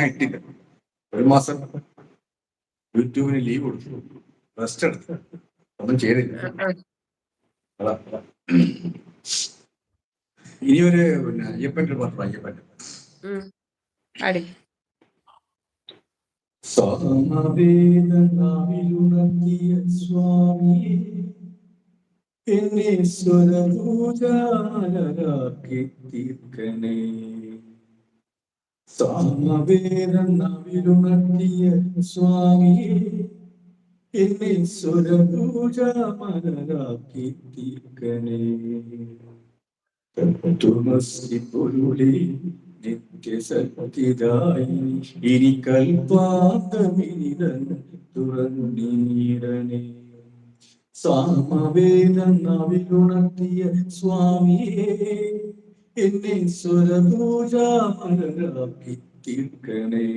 ഇട്ടില്ല. ഒരു മാസം യൂട്യൂബിന് ലീവ് കൊടുത്തു, റെസ്റ്റ് എടുത്തു, ഒന്നും ചെയ്തില്ല. ഇനിയൊരു പിന്നെ അയ്യപ്പൻ്റെ പാട്ട്, അയ്യപ്പൻ്റെ സാമവേദനാവിലുണർത്തിയ സ്വാമിയെ എന്നെ സ്വരഭൂജാലരാക്കി തീർക്കണേ. സാമവേദനാവിലുണർത്തിയ സ്വാമിയെ എന്നെ സ്വരഭൂജാമലരാക്കി തീർക്കണേ. തത്വമസി പൊരുളേ നിത്യസത്യദായി ഇനി കൽപ്പാന്തമിനിതൻ തുറന്നീടണേ. സാമവേദനാവിലുണർത്തിയ സ്വാമിയെ എന്നെ സ്വരഭൂജാമലരാക്കി തീർക്കണേ.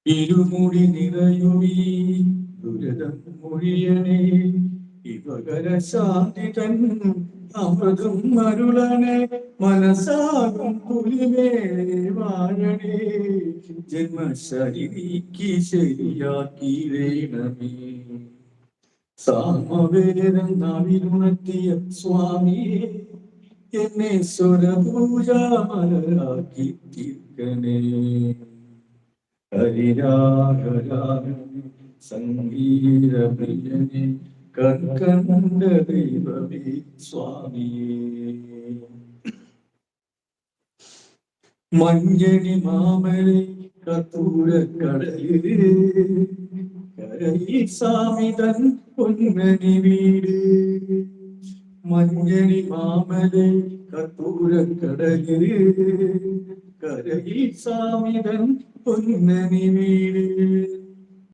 ഇരുമുടി നിറയുമീ ദുരിതം മൊഴിയണേ. ഇവകര ശാന്തി തൻ അമൃതം അരുളണേ. മനസ്സാകും പുലിമേളെ വാഴണേ. ജന്മശരീക്ക് ശരിയാക്കിയിടണമേ. സാമവേദം നാവിലുണർത്തിയ സ്വാമിയെ എന്നെ സ്വരഭൂജാമലരാക്കി തീർക്കണേ. ഹരിരാഗരാഗമേ സംഗീത പ്രിയനേ കർക്കണ്ട ദൈവമേ സ്വാമിയേ. മഞ്ഞണി മാമലേ കർപ്പൂരക്കടലിൽ കരയിൽ സാമിതൻ പൊന്നണി വീട്. മഞ്ഞണി മാമലേ കർപ്പൂരക്കടലിൽ കരയിൽ സാമിതൻ പൊന്നണി വീട്.